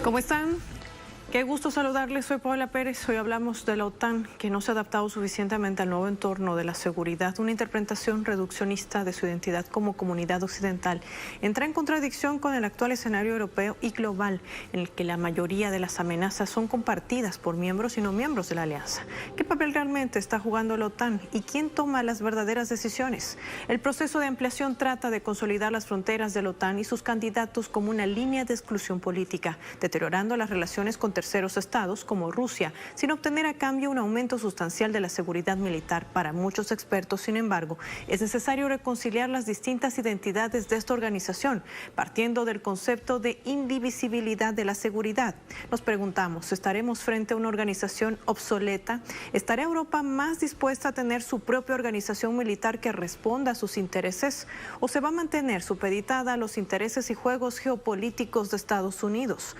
¿Cómo están? Qué gusto saludarles, soy Paula Pérez. Hoy hablamos de la OTAN, que no se ha adaptado suficientemente al nuevo entorno de la seguridad. Una interpretación reduccionista de su identidad como comunidad occidental entra en contradicción con el actual escenario europeo y global, en el que la mayoría de las amenazas son compartidas por miembros y no miembros de la alianza. ¿Qué papel realmente está jugando la OTAN y quién toma las verdaderas decisiones? El proceso de ampliación trata de consolidar las fronteras de la OTAN y sus candidatos como una línea de exclusión política, deteriorando las relaciones con terceros estados como Rusia, sin obtener a cambio un aumento sustancial de la seguridad militar. Para muchos expertos, sin embargo, es necesario reconciliar las distintas identidades de esta organización, partiendo del concepto de indivisibilidad de la seguridad. Nos preguntamos, ¿estaremos frente a una organización obsoleta? ¿Estará Europa más dispuesta a tener su propia organización militar que responda a sus intereses? ¿O se va a mantener supeditada a los intereses y juegos geopolíticos de Estados Unidos?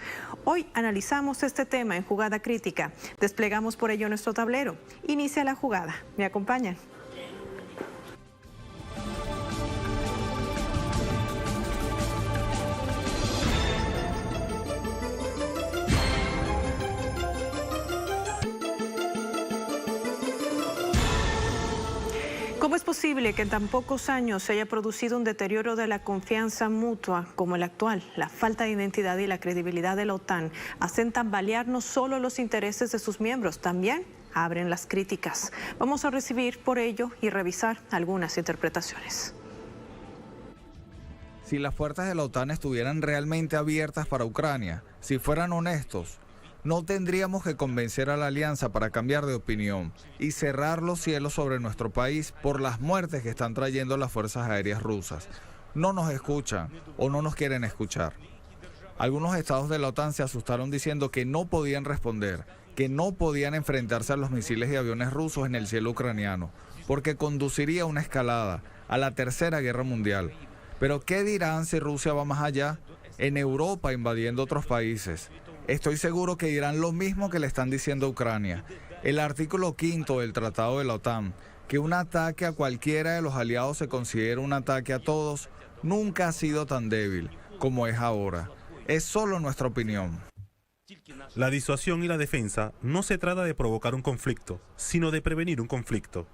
Hoy analizamos este tema en Jugada Crítica. Desplegamos por ello nuestro tablero. Inicia la jugada. ¿Me acompañan? ¿Cómo es posible que en tan pocos años se haya producido un deterioro de la confianza mutua como el actual? La falta de identidad y la credibilidad de la OTAN hacen tambalear no solo los intereses de sus miembros, también abren las críticas. Vamos a recibir por ello y revisar algunas interpretaciones. Si las puertas de la OTAN estuvieran realmente abiertas para Ucrania, si fueran honestos, no tendríamos que convencer a la alianza para cambiar de opinión y cerrar los cielos sobre nuestro país por las muertes que están trayendo las fuerzas aéreas rusas. No nos escuchan o no nos quieren escuchar. Algunos estados de la OTAN se asustaron diciendo que no podían responder, que no podían enfrentarse a los misiles y aviones rusos en el cielo ucraniano, porque conduciría a una escalada, a la Tercera Guerra Mundial. Pero ¿qué dirán si Rusia va más allá? En Europa invadiendo otros países. Estoy seguro que dirán lo mismo que le están diciendo a Ucrania. El artículo 5 del Tratado de la OTAN, que un ataque a cualquiera de los aliados se considera un ataque a todos, nunca ha sido tan débil como es ahora. Es solo nuestra opinión. La disuasión y la defensa no se trata de provocar un conflicto, sino de prevenir un conflicto.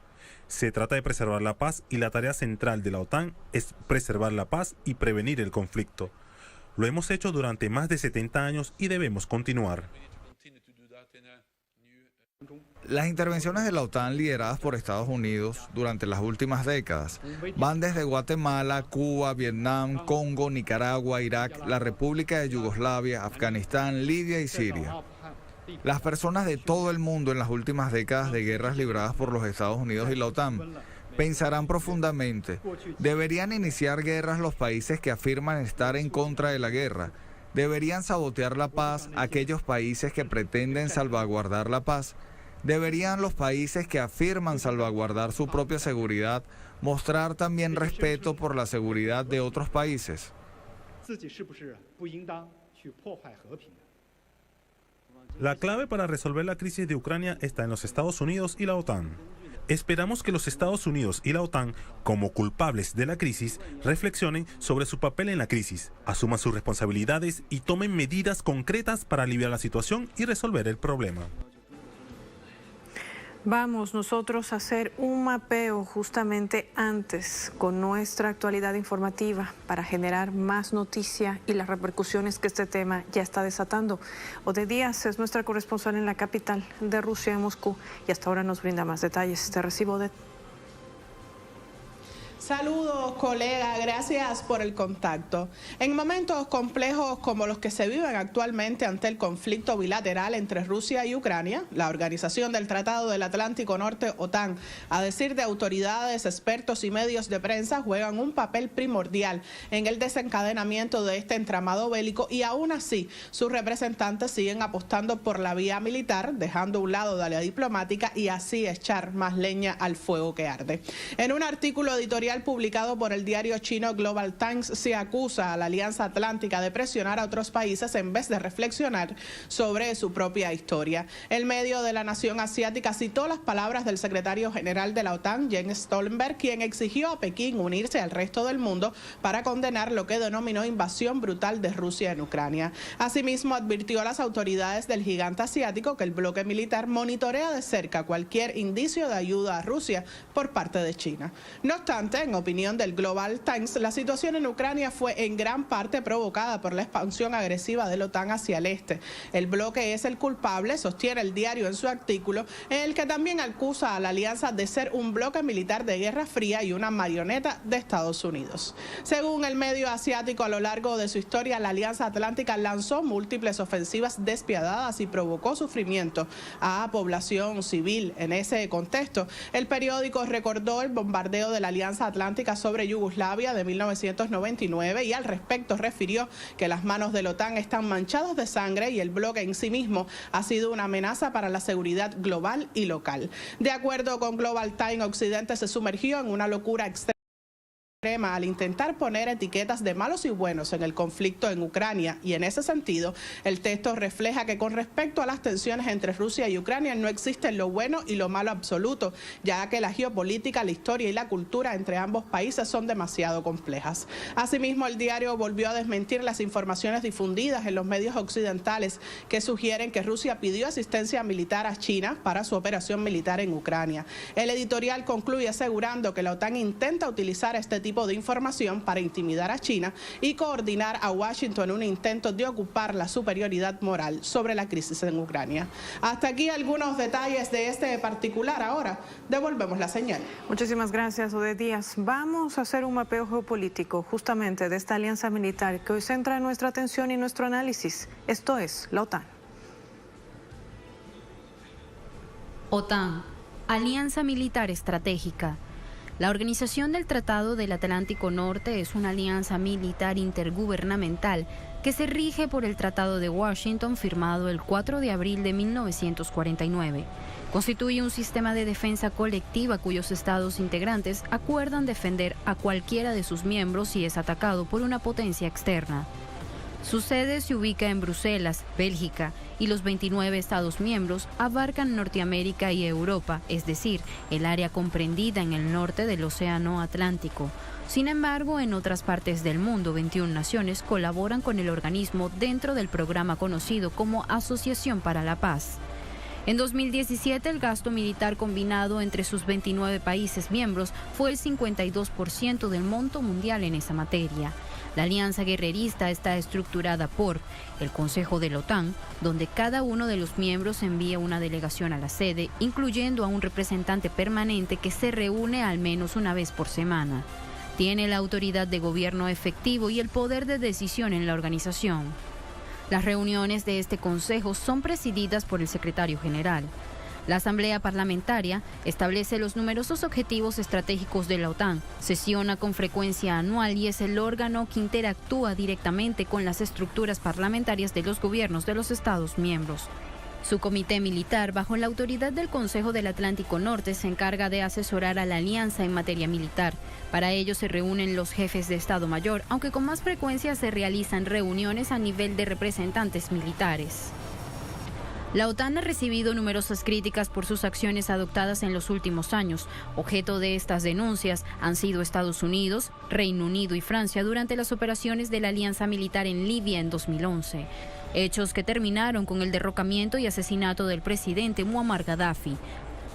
Se trata de preservar la paz y la tarea central de la OTAN es preservar la paz y prevenir el conflicto. Lo hemos hecho durante más de 70 años y debemos continuar. Las intervenciones de la OTAN lideradas por Estados Unidos durante las últimas décadas van desde Guatemala, Cuba, Vietnam, Congo, Nicaragua, Irak, la República de Yugoslavia, Afganistán, Libia y Siria. Las personas de todo el mundo en las últimas décadas de guerras libradas por los Estados Unidos y la OTAN pensarán profundamente, ¿deberían iniciar guerras los países que afirman estar en contra de la guerra? ¿Deberían sabotear la paz aquellos países que pretenden salvaguardar la paz? ¿Deberían los países que afirman salvaguardar su propia seguridad mostrar también respeto por la seguridad de otros países? La clave para resolver la crisis de Ucrania está en los Estados Unidos y la OTAN. Esperamos que los Estados Unidos y la OTAN, como culpables de la crisis, reflexionen sobre su papel en la crisis, asuman sus responsabilidades y tomen medidas concretas para aliviar la situación y resolver el problema. Vamos nosotros a hacer un mapeo justamente antes con nuestra actualidad informativa para generar más noticia y las repercusiones que este tema ya está desatando. Ode Díaz es nuestra corresponsal en la capital de Rusia, en Moscú, y hasta ahora nos brinda más detalles. Te recibo, Ode. Saludos, colega, gracias por el contacto. En momentos complejos como los que se viven actualmente ante el conflicto bilateral entre Rusia y Ucrania, la Organización del Tratado del Atlántico Norte, OTAN, a decir de autoridades, expertos y medios de prensa, juegan un papel primordial en el desencadenamiento de este entramado bélico y aún así sus representantes siguen apostando por la vía militar, dejando a un lado la diplomática y así echar más leña al fuego que arde. En un artículo editorial editorial publicado por el diario chino Global Times se acusa a la Alianza Atlántica de presionar a otros países en vez de reflexionar sobre su propia historia. El medio de la nación asiática citó las palabras del secretario general de la OTAN, Jens Stoltenberg, quien exigió a Pekín unirse al resto del mundo para condenar lo que denominó invasión brutal de Rusia en Ucrania. Asimismo, advirtió a las autoridades del gigante asiático que el bloque militar monitorea de cerca cualquier indicio de ayuda a Rusia por parte de China. No obstante, en opinión del Global Times, la situación en Ucrania fue en gran parte provocada por la expansión agresiva de la OTAN hacia el este. El bloque es el culpable, sostiene el diario en su artículo, en el que también acusa a la alianza de ser un bloque militar de guerra fría y una marioneta de Estados Unidos. Según el medio asiático, a lo largo de su historia, la Alianza Atlántica lanzó múltiples ofensivas despiadadas y provocó sufrimiento a población civil. En ese contexto, el periódico recordó el bombardeo de la Alianza Atlántica sobre Yugoslavia de 1999 y al respecto refirió que las manos de la OTAN están manchadas de sangre y el bloque en sí mismo ha sido una amenaza para la seguridad global y local. De acuerdo con Global Times, Occidente se sumergió en una locura extrema al intentar poner etiquetas de malos y buenos en el conflicto en Ucrania, y en ese sentido el texto refleja que con respecto a las tensiones entre Rusia y Ucrania no existen lo bueno y lo malo absoluto, ya que la geopolítica, la historia y la cultura entre ambos países son demasiado complejas. Asimismo, el diario volvió a desmentir las informaciones difundidas en los medios occidentales que sugieren que Rusia pidió asistencia militar a China para su operación militar en Ucrania. El editorial concluye asegurando que la OTAN intenta utilizar este tipo de información para intimidar a China y coordinar a Washington en un intento de ocupar la superioridad moral sobre la crisis en Ucrania. Hasta aquí algunos detalles de este particular. Ahora devolvemos la señal. Muchísimas gracias, Oded Díaz. Vamos a hacer un mapeo geopolítico justamente de esta alianza militar que hoy centra nuestra atención y nuestro análisis. Esto es la OTAN. OTAN, Alianza Militar Estratégica. La Organización del Tratado del Atlántico Norte es una alianza militar intergubernamental que se rige por el Tratado de Washington firmado el 4 de abril de 1949. Constituye un sistema de defensa colectiva cuyos estados integrantes acuerdan defender a cualquiera de sus miembros si es atacado por una potencia externa. Su sede se ubica en Bruselas, Bélgica, y los 29 Estados miembros abarcan Norteamérica y Europa, es decir, el área comprendida en el norte del Océano Atlántico. Sin embargo, en otras partes del mundo, 21 naciones colaboran con el organismo dentro del programa conocido como Asociación para la Paz. En 2017, el gasto militar combinado entre sus 29 países miembros fue el 52% del monto mundial en esa materia. La alianza guerrerista está estructurada por el Consejo de la OTAN, donde cada uno de los miembros envía una delegación a la sede, incluyendo a un representante permanente que se reúne al menos una vez por semana. Tiene la autoridad de gobierno efectivo y el poder de decisión en la organización. Las reuniones de este consejo son presididas por el secretario general. La Asamblea Parlamentaria establece los numerosos objetivos estratégicos de la OTAN, sesiona con frecuencia anual y es el órgano que interactúa directamente con las estructuras parlamentarias de los gobiernos de los Estados miembros. Su comité militar, bajo la autoridad del Consejo del Atlántico Norte, se encarga de asesorar a la alianza en materia militar. Para ello se reúnen los jefes de Estado Mayor, aunque con más frecuencia se realizan reuniones a nivel de representantes militares. La OTAN ha recibido numerosas críticas por sus acciones adoptadas en los últimos años. Objeto de estas denuncias han sido Estados Unidos, Reino Unido y Francia durante las operaciones de la alianza militar en Libia en 2011. Hechos que terminaron con el derrocamiento y asesinato del presidente Muammar Gaddafi.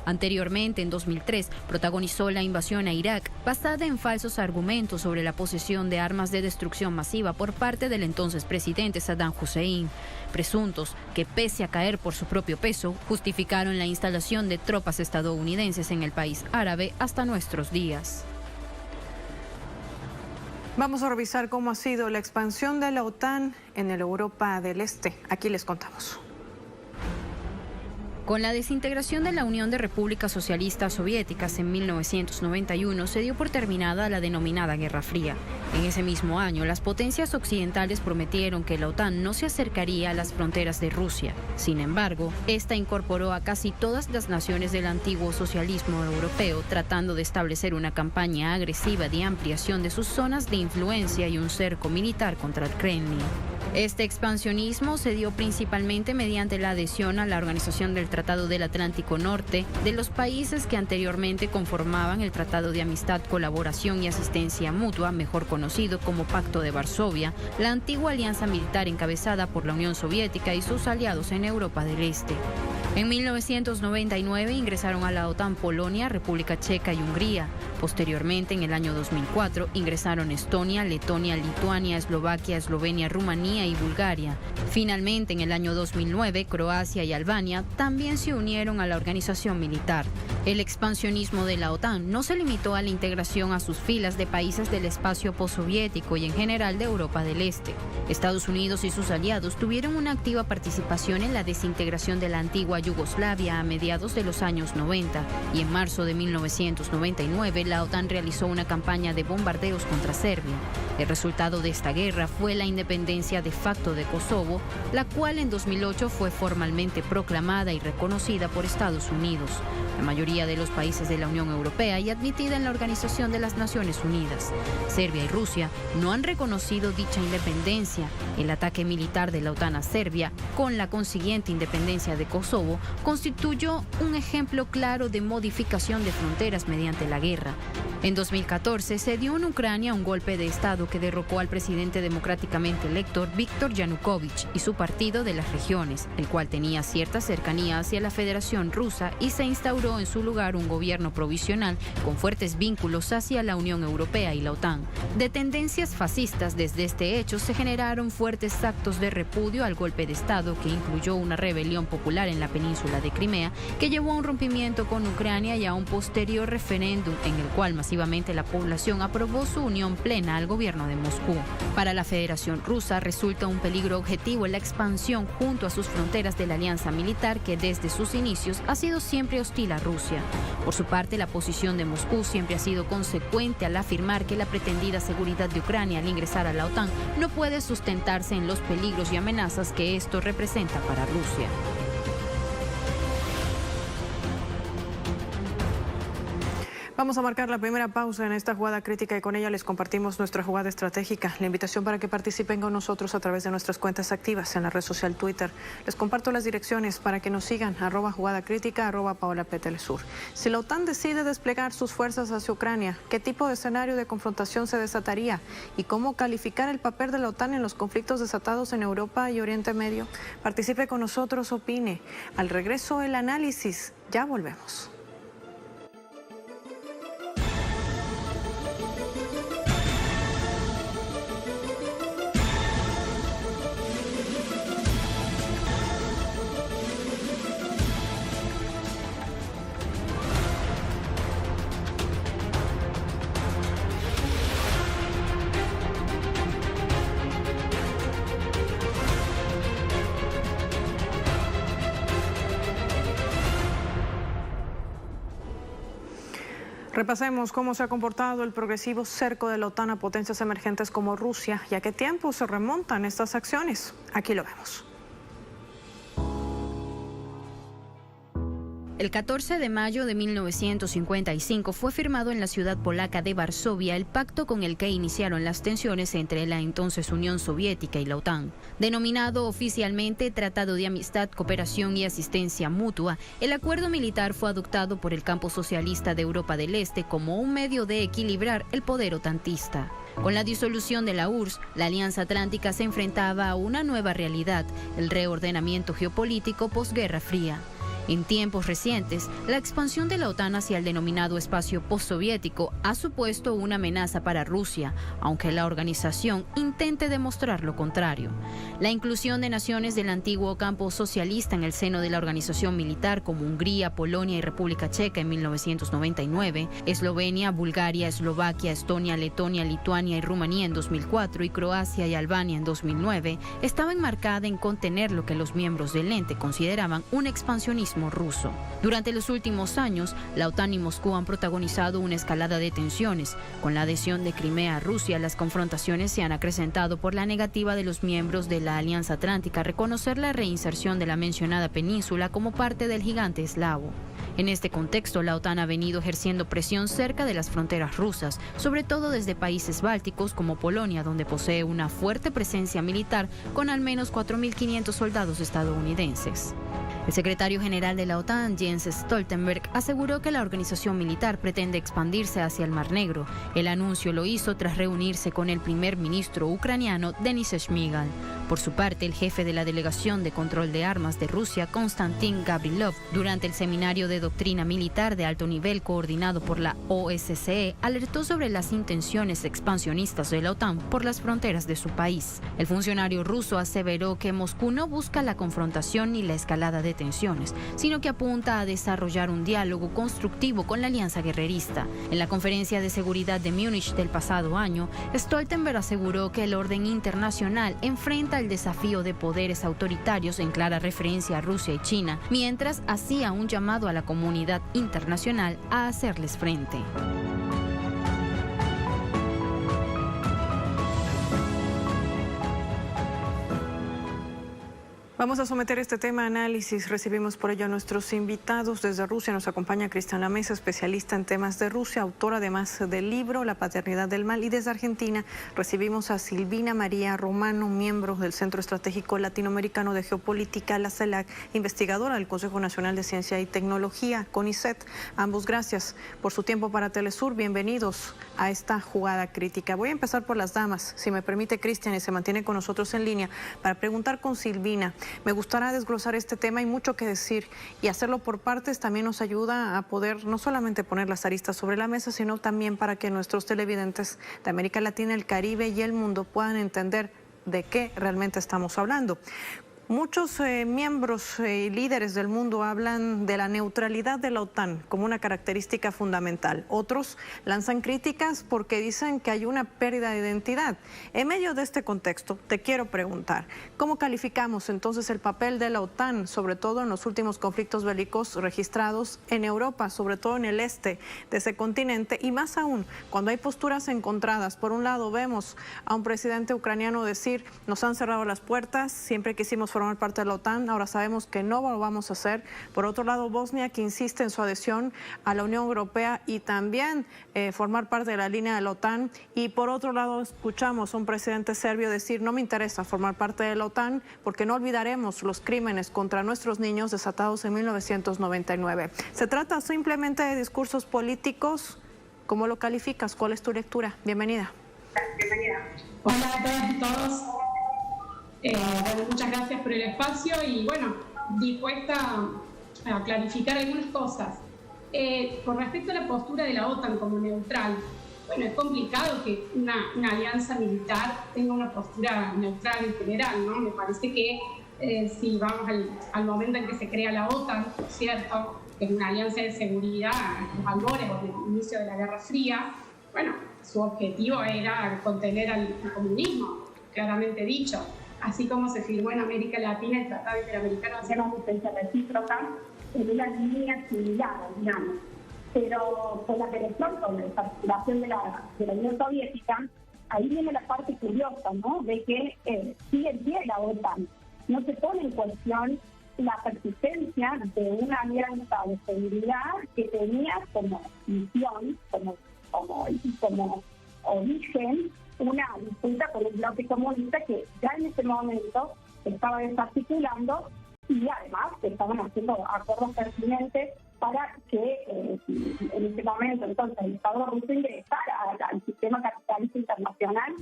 Anteriormente, en 2003, protagonizó la invasión a Irak, basada en falsos argumentos sobre la posesión de armas de destrucción masiva por parte del entonces presidente Saddam Hussein, presuntos que, pese a caer por su propio peso, justificaron la instalación de tropas estadounidenses en el país árabe hasta nuestros días. Vamos a revisar cómo ha sido la expansión de la OTAN en el Europa del Este. Aquí les contamos. Con la desintegración de la Unión de Repúblicas Socialistas Soviéticas en 1991 se dio por terminada la denominada Guerra Fría. En ese mismo año, las potencias occidentales prometieron que la OTAN no se acercaría a las fronteras de Rusia. Sin embargo, esta incorporó a casi todas las naciones del antiguo socialismo europeo, tratando de establecer una campaña agresiva de ampliación de sus zonas de influencia y un cerco militar contra el Kremlin. Este expansionismo se dio principalmente mediante la adhesión a la Organización del Tratado del Atlántico Norte de los países que anteriormente conformaban el Tratado de Amistad, Colaboración y Asistencia Mutua, mejor conocido como Pacto de Varsovia, la antigua alianza militar encabezada por la Unión Soviética y sus aliados en Europa del Este. En 1999 ingresaron a la OTAN Polonia, República Checa y Hungría. Posteriormente, en el año 2004, ingresaron Estonia, Letonia, Lituania, Eslovaquia, Eslovenia, Rumanía y Bulgaria. Finalmente, en el año 2009, Croacia y Albania también se unieron a la organización militar. El expansionismo de la OTAN no se limitó a la integración a sus filas de países del espacio postsoviético y en general de Europa del Este. Estados Unidos y sus aliados tuvieron una activa participación en la desintegración de la antigua Yugoslavia a mediados de los años 90 y en marzo de 1999 la OTAN realizó una campaña de bombardeos contra Serbia. El resultado de esta guerra fue la independencia de facto de Kosovo, la cual en 2008 fue formalmente proclamada y reconocida por Estados Unidos, la mayoría de los países de la Unión Europea y admitida en la Organización de las Naciones Unidas. Serbia y Rusia no han reconocido dicha independencia. El ataque militar de la OTAN a Serbia, con la consiguiente independencia de Kosovo, constituyó un ejemplo claro de modificación de fronteras mediante la guerra. En 2014 se dio en Ucrania un golpe de Estado que derrocó al presidente democráticamente electo Víktor Yanukovych y su partido de las regiones, el cual tenía cierta cercanía hacia la Federación Rusa, y se instauró en su lugar un gobierno provisional con fuertes vínculos hacia la Unión Europea y la OTAN. De tendencias fascistas, desde este hecho se generaron fuertes actos de repudio al golpe de Estado, que incluyó una rebelión popular en la península de Crimea, que llevó a un rompimiento con Ucrania y a un posterior referéndum en el cual masivamente la población aprobó su unión plena al gobierno de Moscú. Para la Federación Rusa resulta un peligro objetivo la expansión junto a sus fronteras de la alianza militar, que desde sus inicios ha sido siempre hostil a Rusia. Por su parte, la posición de Moscú siempre ha sido consecuente al afirmar que la pretendida seguridad de Ucrania al ingresar a la OTAN no puede sustentarse en los peligros y amenazas que esto representa para Rusia. Vamos a marcar la primera pausa en esta jugada crítica y con ella les compartimos nuestra jugada estratégica. La invitación para que participen con nosotros a través de nuestras cuentas activas en la red social Twitter. Les comparto las direcciones para que nos sigan, @jugadacrítica, @PaolaPTelesur. Si la OTAN decide desplegar sus fuerzas hacia Ucrania, ¿qué tipo de escenario de confrontación se desataría? ¿Y cómo calificar el papel de la OTAN en los conflictos desatados en Europa y Oriente Medio? Participe con nosotros, opine. Al regreso, el análisis. Ya volvemos. Repasemos cómo se ha comportado el progresivo cerco de la OTAN a potencias emergentes como Rusia y a qué tiempo se remontan estas acciones. Aquí lo vemos. El 14 de mayo de 1955 fue firmado en la ciudad polaca de Varsovia el pacto con el que iniciaron las tensiones entre la entonces Unión Soviética y la OTAN. Denominado oficialmente Tratado de Amistad, Cooperación y Asistencia Mutua, el acuerdo militar fue adoptado por el campo socialista de Europa del Este como un medio de equilibrar el poder otantista. Con la disolución de la URSS, la Alianza Atlántica se enfrentaba a una nueva realidad, el reordenamiento geopolítico posguerra fría. En tiempos recientes, la expansión de la OTAN hacia el denominado espacio postsoviético ha supuesto una amenaza para Rusia, aunque la organización intente demostrar lo contrario. La inclusión de naciones del antiguo campo socialista en el seno de la organización militar, como Hungría, Polonia y República Checa en 1999, Eslovenia, Bulgaria, Eslovaquia, Estonia, Letonia, Lituania y Rumanía en 2004 y Croacia y Albania en 2009, estaba enmarcada en contener lo que los miembros del ente consideraban un expansionismo imperialismo ruso. Durante los últimos años, la OTAN y Moscú han protagonizado una escalada de tensiones. Con la adhesión de Crimea a Rusia, las confrontaciones se han acrecentado por la negativa de los miembros de la Alianza Atlántica a reconocer la reinserción de la mencionada península como parte del gigante eslavo. En este contexto, la OTAN ha venido ejerciendo presión cerca de las fronteras rusas, sobre todo desde países bálticos como Polonia, donde posee una fuerte presencia militar con al menos 4.500 soldados estadounidenses. El secretario general de la OTAN, Jens Stoltenberg, aseguró que la organización militar pretende expandirse hacia el Mar Negro. El anuncio lo hizo tras reunirse con el primer ministro ucraniano, Denis Shmyhal. Por su parte, el jefe de la Delegación de Control de Armas de Rusia, Konstantin Gavrilov, durante el seminario de doctrina militar de alto nivel coordinado por la OSCE, alertó sobre las intenciones expansionistas de la OTAN por las fronteras de su país. El funcionario ruso aseveró que Moscú no busca la confrontación ni la escalada de tensiones, sino que apunta a desarrollar un diálogo constructivo con la alianza guerrerista. En la conferencia de seguridad de Múnich del pasado año, Stoltenberg aseguró que el orden internacional enfrenta el desafío de poderes autoritarios en clara referencia a Rusia y China, mientras hacía un llamado a la comunidad internacional a hacerles frente. Vamos a someter este tema a análisis. Recibimos por ello a nuestros invitados. Desde Rusia nos acompaña Cristiana Mesa, especialista en temas de Rusia, autora además del libro La paternidad del mal. Y desde Argentina recibimos a Silvina María Romano, miembro del Centro Estratégico Latinoamericano de Geopolítica, la CELAC, investigadora del Consejo Nacional de Ciencia y Tecnología, CONICET. Ambos gracias por su tiempo para Telesur. Bienvenidos a esta jugada crítica. Voy a empezar por las damas, si me permite Cristian, y se mantiene con nosotros en línea, para preguntar con Silvina. Me gustaría desglosar este tema, hay mucho que decir, y hacerlo por partes también nos ayuda a poder no solamente poner las aristas sobre la mesa, sino también para que nuestros televidentes de América Latina, el Caribe y el mundo puedan entender de qué realmente estamos hablando. Muchos miembros y líderes del mundo hablan de la neutralidad de la OTAN como una característica fundamental. Otros lanzan críticas porque dicen que hay una pérdida de identidad. En medio de este contexto, te quiero preguntar, ¿cómo calificamos entonces el papel de la OTAN, sobre todo en los últimos conflictos bélicos registrados en Europa, sobre todo en el este de ese continente, y más aún cuando hay posturas encontradas? Por un lado vemos a un presidente ucraniano decir, nos han cerrado las puertas, siempre quisimos formar parte de la OTAN, ahora sabemos que no lo vamos a hacer. Por otro lado, Bosnia, que insiste en su adhesión a la Unión Europea y también formar parte de la línea de la OTAN. Y por otro lado, escuchamos a un presidente serbio decir, no me interesa formar parte de la OTAN porque no olvidaremos los crímenes contra nuestros niños desatados en 1999. ¿Se trata simplemente de discursos políticos? ¿Cómo lo calificas? ¿Cuál es tu lectura? Bienvenida. Hola a todas y todos. Bueno, muchas gracias por el espacio y bueno, dispuesta a clarificar algunas cosas. Con respecto a la postura de la OTAN como neutral, bueno, es complicado que una alianza militar tenga una postura neutral en general, ¿no? Me parece que si vamos al momento en que se crea la OTAN, por cierto, que es una alianza de seguridad, los albores o el inicio de la Guerra Fría, bueno, su objetivo era contener al comunismo, claramente dicho. Así como se firmó en América Latina el Tratado Interamericano de Asistencia Recíproca, en una línea similar, digamos. Pero con la perestroika, con la desarticulación de la Unión Soviética, ahí viene la parte curiosa, ¿no? De que sigue en pie la OTAN. No se pone en cuestión la persistencia de una alianza de seguridad que tenía como misión, como origen, una disputa con el bloque comunista que ya en ese momento estaba desarticulando y además estaban haciendo acuerdos pertinentes para que en ese momento entonces el Estado ruso ingresara al sistema capitalista internacional,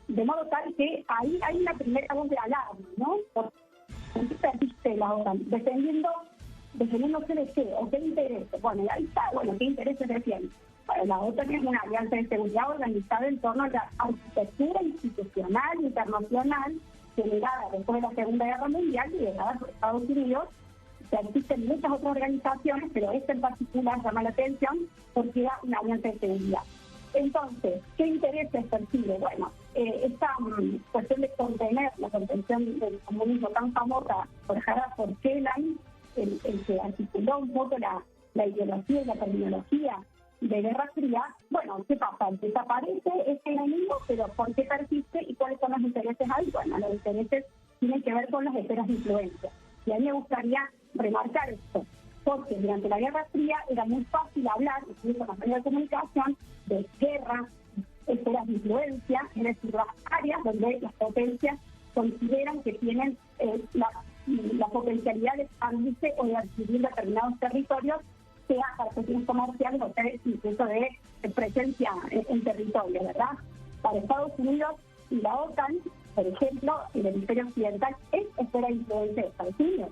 de modo tal que ahí hay una primera voz de alarma, ¿no? ¿Por qué perdiste la OTAN? Defendiéndose de qué o qué intereses. Bueno, y ahí está, ¿qué intereses defiende? La OTAN es una alianza de seguridad organizada en torno a la arquitectura institucional internacional generada después de la Segunda Guerra Mundial y liderada por Estados Unidos. Ya existen muchas otras organizaciones, pero esta en particular llama la atención porque era una alianza de seguridad. Entonces, ¿qué intereses persigue? Bueno, esta cuestión de contener la contención del comunismo tan famosa por Kelan, el que articuló un poco la ideología y la terminología de Guerra Fría. Bueno, ¿qué pasa? Desaparece este enemigo, pero ¿por qué persiste y cuáles son los intereses ahí? Bueno, los intereses tienen que ver con las esferas de influencia. Y a mí me gustaría remarcar esto, porque durante la Guerra Fría era muy fácil hablar, incluso en los medios de comunicación, de guerra, esferas de influencia, es decir, las áreas donde las potencias consideran que tienen la potencialidad de expandirse o de adquirir determinados territorios, sea para cuestiones comerciales o sea incluso de presencia en territorio, ¿verdad? Para Estados Unidos y la OTAN, por ejemplo, el hemisferio occidental es esfera de influencia de Estados Unidos.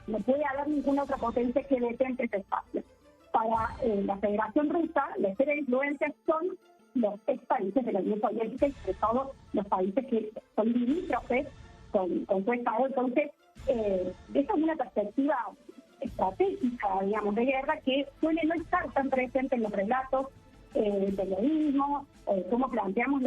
No puede haber ninguna otra potencia que detente ese espacio. Para la Federación Rusa, la esfera de influencia son los ex países de la Unión Soviética y sobre todo los países que son limítrofes con su Estado. Entonces, esa es una perspectiva estratégica, digamos, de guerra que suele no estar tan presente en los relatos del periodismo, cómo planteamos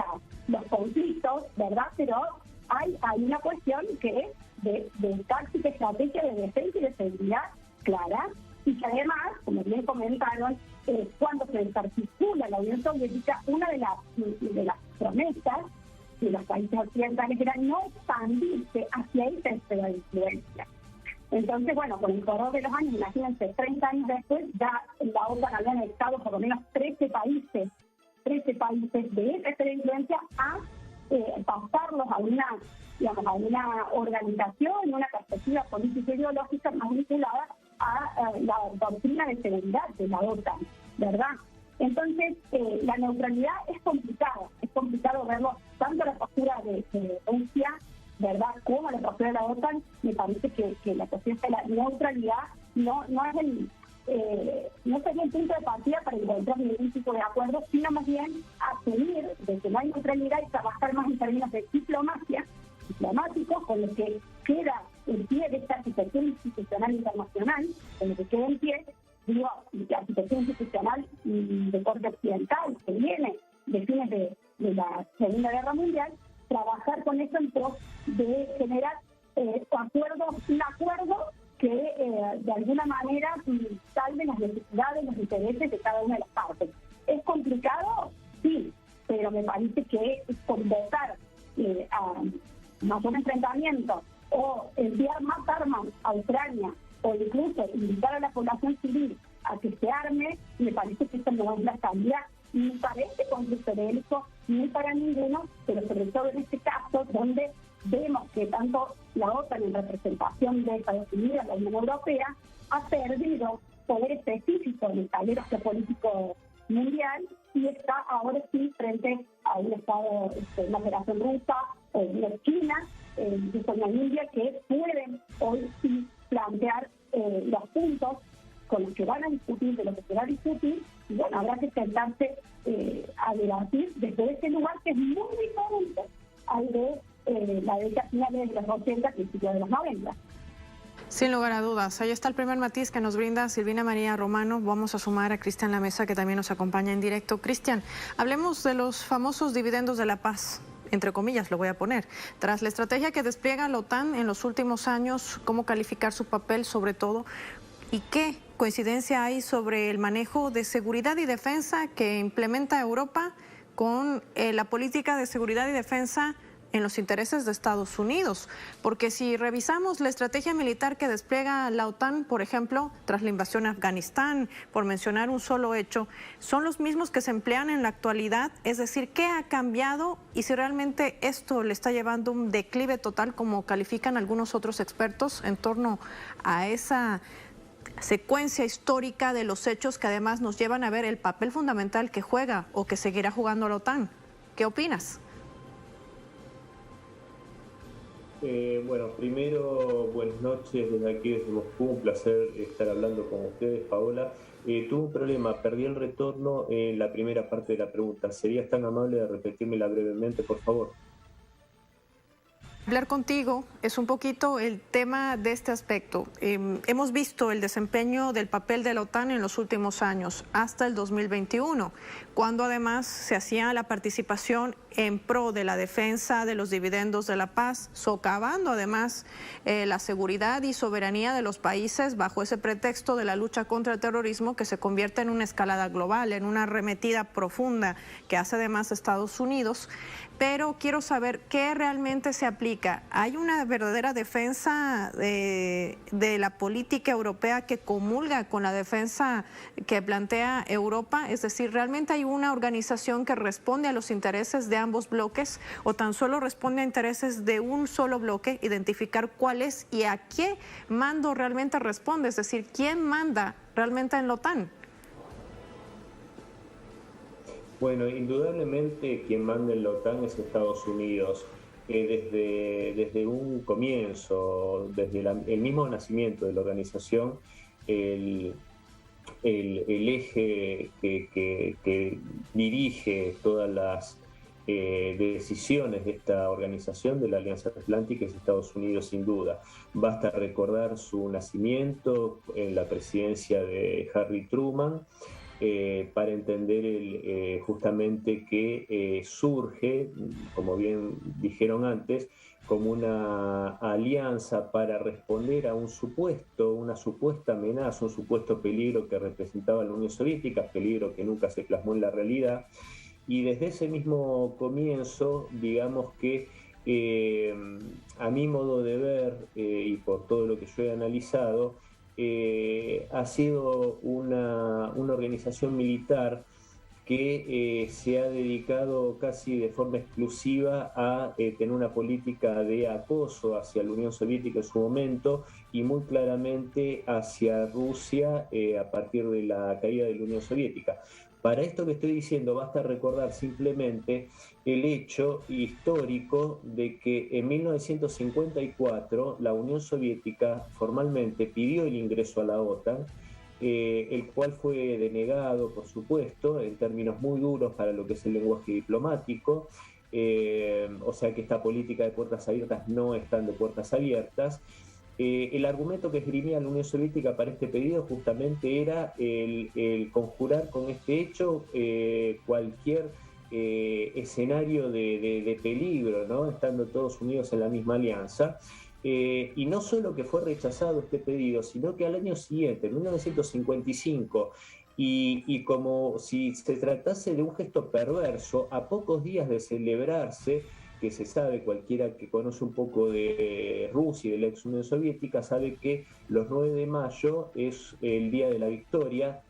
los conflictos, ¿verdad? Pero hay una cuestión que es de táctica, estrategia de defensa y de seguridad clara, y que además, como bien comentaron, cuando se desarticula la Unión Soviética, una de las promesas de los países occidentales era no expandirse hacia esa esfera de influencia. Entonces, bueno, con el correr de los años, imagínense, 30 años después, ya la OTAN había anexado por lo menos 13 países de esa esfera de influencia a pasarlos a una organización, una perspectiva política e ideológica más vinculada a la doctrina de seguridad de la OTAN, ¿verdad? Entonces, la neutralidad es complicado verlo, tanto la postura de Rusia, ¿verdad?, como la postura de la OTAN. Me parece que la cuestión de la neutralidad no sería el punto de partida para encontrar ningún tipo de acuerdo, sino más bien asumir de que no hay neutralidad y trabajar más en términos de diplomáticos, con lo que queda en pie de esta arquitectura institucional internacional, con lo que queda en pie, digo, la arquitectura institucional de corte occidental, que viene de fines de la Segunda Guerra Mundial, trabajar con eso en pos de generar un acuerdo que de alguna manera salve las necesidades, los intereses de cada una de las partes. ¿Es complicado? Sí, pero me parece que convocar a mayor enfrentamiento o enviar más armas a Ucrania o incluso invitar a la población civil a que se arme, me parece que eso no es la salida ni para este conflicto bélico ni para ninguno, pero sobre todo en este caso donde vemos que tanto la OTAN en representación de Estados Unidos, la Unión Europea, ha perdido poder específico en el tablero geopolítico mundial y está ahora sí frente a un Estado, la Federación Rusa o China, incluso en la India, que pueden hoy sí plantear los puntos con los que van a discutir, de lo que se va a discutir, y bueno, habrá que sentarse a debatir desde ese lugar que es muy diferente al de la década final de los 80, principios de los 90. Sin lugar a dudas, ahí está el primer matiz que nos brinda Silvina María Romano. Vamos a sumar a Cristian Lamesa, que también nos acompaña en directo. Cristian, hablemos de los famosos dividendos de la paz, entre comillas lo voy a poner. Tras la estrategia que despliega la OTAN en los últimos años, ¿cómo calificar su papel sobre todo? ¿Y qué coincidencia hay sobre el manejo de seguridad y defensa que implementa Europa con la política de seguridad y defensa en los intereses de Estados Unidos? Porque si revisamos la estrategia militar que despliega la OTAN, por ejemplo, tras la invasión a Afganistán, por mencionar un solo hecho, son los mismos que se emplean en la actualidad. Es decir, ¿qué ha cambiado? Y si realmente esto le está llevando un declive total, como califican algunos otros expertos, en torno a esa secuencia histórica de los hechos que además nos llevan a ver el papel fundamental que juega o que seguirá jugando la OTAN. ¿Qué opinas? Bueno, primero, buenas noches desde aquí, desde Moscú. Un placer estar hablando con ustedes, Paola. Tuve un problema, perdí el retorno en la primera parte de la pregunta. ¿Serías tan amable de repetírmela brevemente, por favor? Hablar contigo es un poquito el tema de este aspecto. Hemos visto el desempeño del papel de la OTAN en los últimos años, hasta el 2021, cuando además se hacía la participación en pro de la defensa de los dividendos de la paz, socavando además la seguridad y soberanía de los países bajo ese pretexto de la lucha contra el terrorismo, que se convierte en una escalada global, en una arremetida profunda que hace además Estados Unidos. Pero quiero saber qué realmente se aplica. ¿Hay una verdadera defensa de la política europea que comulga con la defensa que plantea Europa? Es decir, ¿realmente hay una organización que responde a los intereses de ambos bloques o tan solo responde a intereses de un solo bloque? Identificar cuál es y a qué mando realmente responde, es decir, ¿quién manda realmente en la OTAN? Bueno, indudablemente quien manda en la OTAN es Estados Unidos. Desde un comienzo, desde el mismo nacimiento de la organización, el eje que dirige todas las decisiones de esta organización de la Alianza Atlántica es Estados Unidos, sin duda. Basta recordar su nacimiento en la presidencia de Harry Truman, para entender justamente que surge, como bien dijeron antes, como una alianza para responder a una supuesta amenaza, un supuesto peligro que representaba la Unión Soviética, peligro que nunca se plasmó en la realidad. Y desde ese mismo comienzo, digamos que a mi modo de ver, y por todo lo que yo he analizado, ha sido una organización militar que se ha dedicado casi de forma exclusiva a tener una política de acoso hacia la Unión Soviética en su momento y muy claramente hacia Rusia a partir de la caída de la Unión Soviética. Para esto que estoy diciendo, basta recordar simplemente el hecho histórico de que en 1954 la Unión Soviética formalmente pidió el ingreso a la OTAN, el cual fue denegado, por supuesto, en términos muy duros para lo que es el lenguaje diplomático, o sea que esta política de puertas abiertas no están de puertas abiertas. El argumento que esgrimía la Unión Soviética para este pedido justamente era el conjurar con este hecho cualquier escenario de peligro, ¿no? Estando todos unidos en la misma alianza. Y no solo que fue rechazado este pedido, sino que al año siguiente, en 1955, y como si se tratase de un gesto perverso, a pocos días de celebrarse, que se sabe, cualquiera que conoce un poco de Rusia y de la ex Unión Soviética sabe que los 9 de mayo es el Día de la Victoria,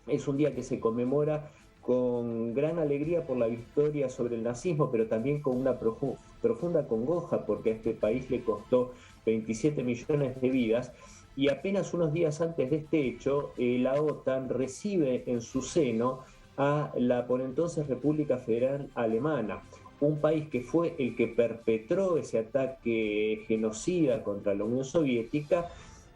es un día que se conmemora con gran alegría por la victoria sobre el nazismo, pero también con una profunda congoja, porque a este país le costó 27 millones de vidas, y apenas unos días antes de este hecho, la OTAN recibe en su seno a la por entonces República Federal Alemana, un país que fue el que perpetró ese ataque genocida contra la Unión Soviética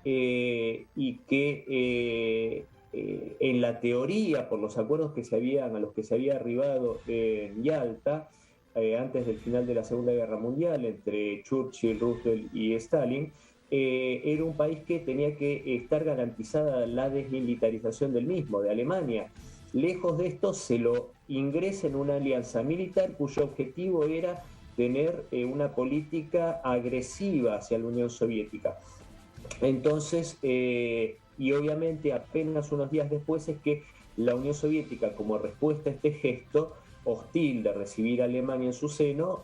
y que en la teoría, por los acuerdos a los que se había arribado en Yalta, antes del final de la Segunda Guerra Mundial, entre Churchill, Roosevelt y Stalin, era un país que tenía que estar garantizada la desmilitarización del mismo, de Alemania. Lejos de esto, se lo ingresa en una alianza militar cuyo objetivo era tener una política agresiva hacia la Unión Soviética. Entonces, y obviamente apenas unos días después es que la Unión Soviética, como respuesta a este gesto hostil de recibir a Alemania en su seno,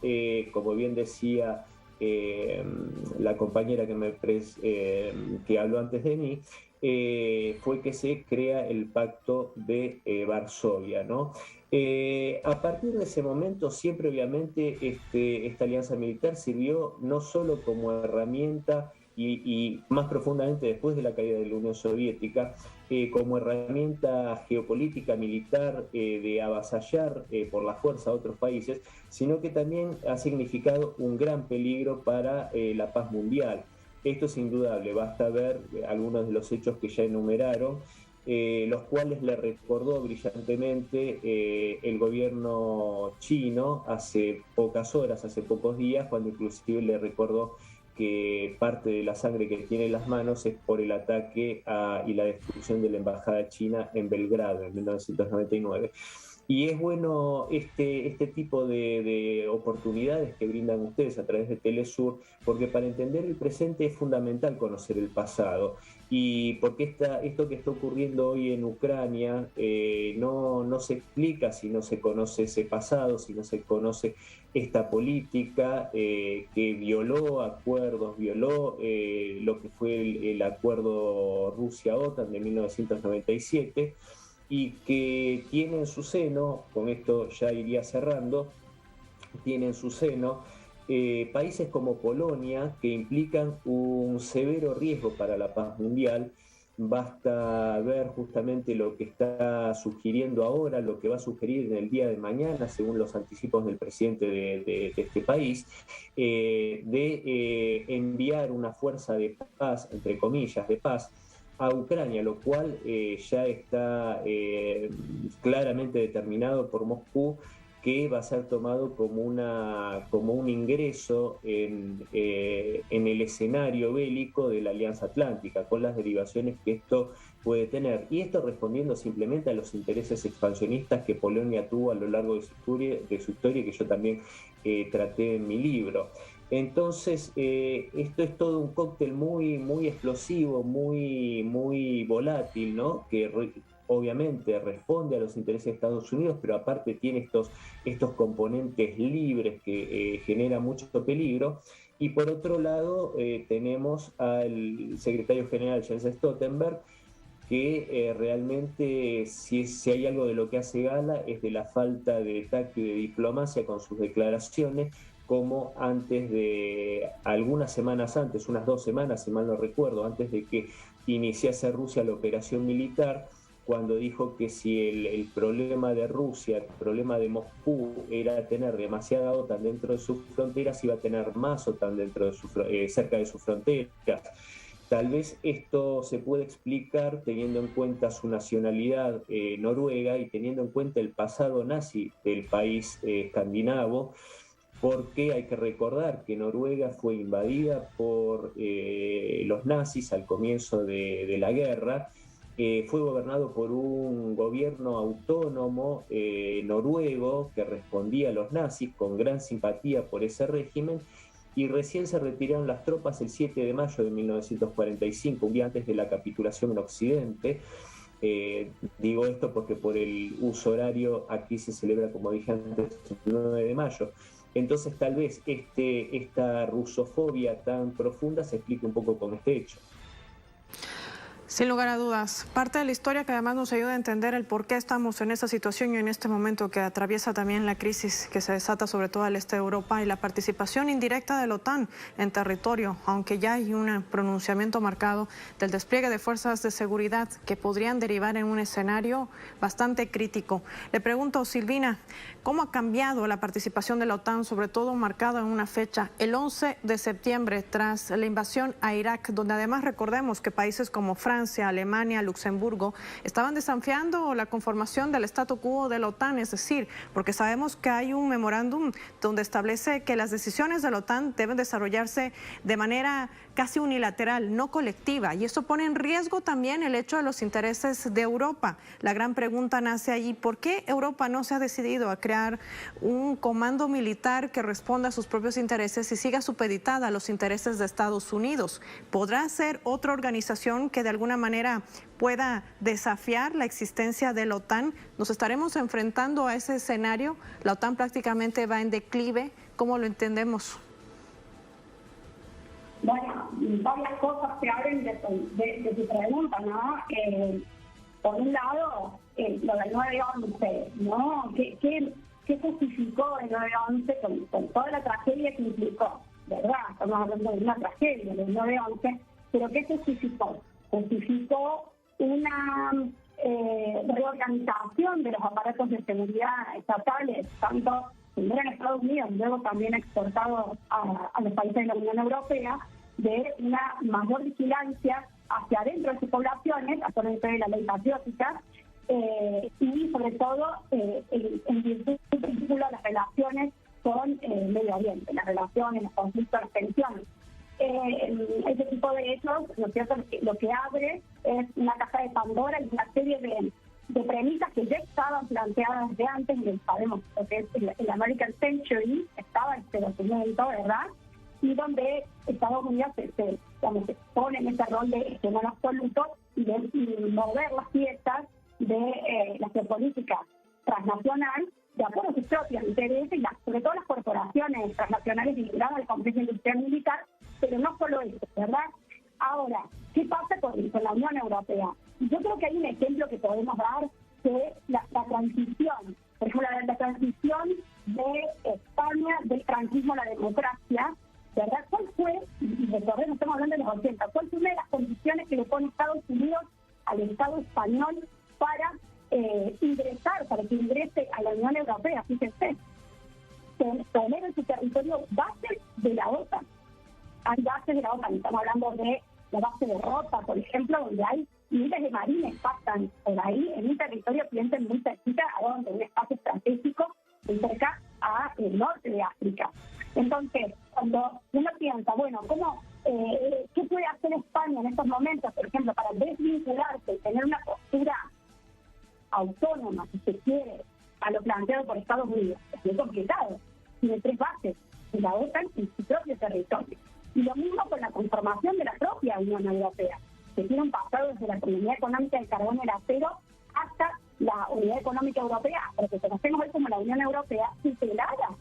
como bien decía la compañera que habló antes de mí, fue que se crea el Pacto de Varsovia, ¿no? A partir de ese momento, siempre obviamente esta alianza militar sirvió no solo como herramienta y más profundamente después de la caída de la Unión Soviética, como herramienta geopolítica militar de avasallar por la fuerza a otros países, sino que también ha significado un gran peligro para la paz mundial. Esto es indudable, basta ver algunos de los hechos que ya enumeraron los cuales le recordó brillantemente el gobierno chino hace pocas horas, hace pocos días, cuando inclusive le recordó que parte de la sangre que tiene en las manos es por el ataque y la destrucción de la embajada china en Belgrado en 1999. Y es bueno este tipo de oportunidades que brindan ustedes a través de Telesur, porque para entender el presente es fundamental conocer el pasado. Y porque esto que está ocurriendo hoy en Ucrania no se explica si no se conoce ese pasado, si no se conoce esta política que violó acuerdos, violó lo que fue el acuerdo Rusia-OTAN de 1997, y que tiene en su seno, con esto ya iría cerrando, tiene en su seno países como Polonia, que implican un severo riesgo para la paz mundial. Basta ver justamente lo que está sugiriendo ahora, lo que va a sugerir en el día de mañana, según los anticipos del presidente de este país, de enviar una fuerza de paz, entre comillas, de paz, a Ucrania, lo cual ya está claramente determinado por Moscú, que va a ser tomado como un ingreso en el escenario bélico de la Alianza Atlántica, con las derivaciones que esto puede tener. Y esto respondiendo simplemente a los intereses expansionistas que Polonia tuvo a lo largo de su historia, que yo también traté en mi libro. Entonces, esto es todo un cóctel muy, muy explosivo, muy, muy volátil, ¿no? Que obviamente responde a los intereses de Estados Unidos, pero aparte tiene estos componentes libres que generan mucho peligro. Y por otro lado, tenemos al secretario general Jens Stoltenberg, que realmente si hay algo de lo que hace gala es de la falta de tacto y de diplomacia con sus declaraciones, como algunas semanas antes, unas 2 semanas, si mal no recuerdo, antes de que iniciase Rusia la operación militar, cuando dijo que si el problema de Rusia, el problema de Moscú era tener demasiada OTAN dentro de sus fronteras, iba a tener más OTAN cerca de sus fronteras. Tal vez esto se puede explicar teniendo en cuenta su nacionalidad noruega y teniendo en cuenta el pasado nazi del país escandinavo, porque hay que recordar que Noruega fue invadida por los nazis al comienzo de la guerra. Fue gobernado por un gobierno autónomo noruego que respondía a los nazis con gran simpatía por ese régimen, y recién se retiraron las tropas el 7 de mayo de 1945, un día antes de la capitulación en Occidente. Digo esto porque por el uso horario aquí se celebra, como dije antes, el 9 de mayo. Entonces tal vez esta rusofobia tan profunda se explique un poco con este hecho. Sin lugar a dudas, parte de la historia que además nos ayuda a entender el por qué estamos en esta situación y en este momento que atraviesa también la crisis que se desata sobre todo al este de Europa y la participación indirecta de la OTAN en territorio, aunque ya hay un pronunciamiento marcado del despliegue de fuerzas de seguridad que podrían derivar en un escenario bastante crítico. Le pregunto, Silvina, ¿cómo ha cambiado la participación de la OTAN, sobre todo marcada en una fecha, el 11 de septiembre, tras la invasión a Irak, donde además recordemos que países como Francia, Alemania, Luxemburgo estaban desafiando la conformación del statu quo de la OTAN, es decir, porque sabemos que hay un memorándum donde establece que las decisiones de la OTAN deben desarrollarse de manera casi unilateral, no colectiva, y eso pone en riesgo también el hecho de los intereses de Europa. La gran pregunta nace allí: ¿por qué Europa no se ha decidido a crear un comando militar que responda a sus propios intereses y siga supeditada a los intereses de Estados Unidos? ¿Podrá ser otra organización que de alguna manera pueda desafiar la existencia de la OTAN? ¿Nos estaremos enfrentando a ese escenario? ¿La OTAN prácticamente va en declive? ¿Cómo lo entendemos? Bueno, varias cosas se abren de tu pregunta, ¿no? Por un lado, lo del 9/11, ¿no? ¿Qué justificó el 9/11 con toda la tragedia que implicó? ¿Verdad? Estamos hablando de una tragedia, del 9/11, pero ¿qué justificó? Justificó una reorganización de los aparatos de seguridad estatales, tanto primero en Estados Unidos, luego también exportado a los países de la Unión Europea, de una mayor vigilancia hacia adentro de sus poblaciones, a través de la ley patriótica, y sobre todo en virtud de las relaciones con el Medio Oriente, las relaciones, los conflictos, las tensiones. Ese tipo de hechos, ¿no es cierto?, lo que abre es una caja de Pandora y una serie de premisas que ya estaban planteadas desde antes, y sabemos lo que es el American Century, estaba este documento, ¿verdad?, y donde Estados Unidos se pone en ese rol de hegemón absoluto y de mover las fiestas de la geopolítica transnacional de acuerdo a sus propios intereses y sobre todo las corporaciones transnacionales vinculadas al complejo industrial militar, pero no solo eso, ¿verdad? Ahora, ¿qué pasa con la Unión Europea? Yo creo que hay un ejemplo que podemos dar, que es la transición, por ejemplo, la transición de España del franquismo a la democracia, ¿verdad? ¿Cuál fue, y recordemos, estamos hablando de los 80, cuál fue una de las condiciones que le pone Estados Unidos al Estado español para ingresar, para que ingrese a la Unión Europea? Fíjense, tener en su territorio bases de la OTAN. Hay bases de la OTAN, estamos hablando de la base de Rota, por ejemplo, donde hay miles de marines pasan por ahí en un territorio, piensen, muy cerquita a donde un espacio estratégico muy cerca al norte de África. Entonces, cuando uno piensa, bueno, ¿qué puede hacer España en estos momentos, por ejemplo, para desvincularse y tener una postura autónoma, si se quiere, a lo planteado por Estados Unidos? Es muy complicado. Tiene 3 bases de la OTAN en su propio territorio. Y lo mismo con la conformación de la propia Unión Europea, que tiene un pasado desde la Comunidad Económica del Carbón y el Acero hasta la Unidad Económica Europea, pero que conocemos hoy como la Unión Europea, tutelada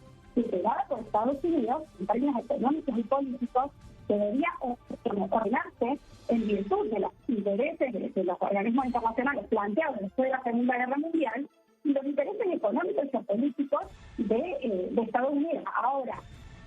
por Estados Unidos en términos económicos y políticos, que debería ordenarse en virtud de los intereses de los organismos internacionales planteados después de la Segunda Guerra Mundial y los intereses económicos y geopolíticos de Estados Unidos. Ahora,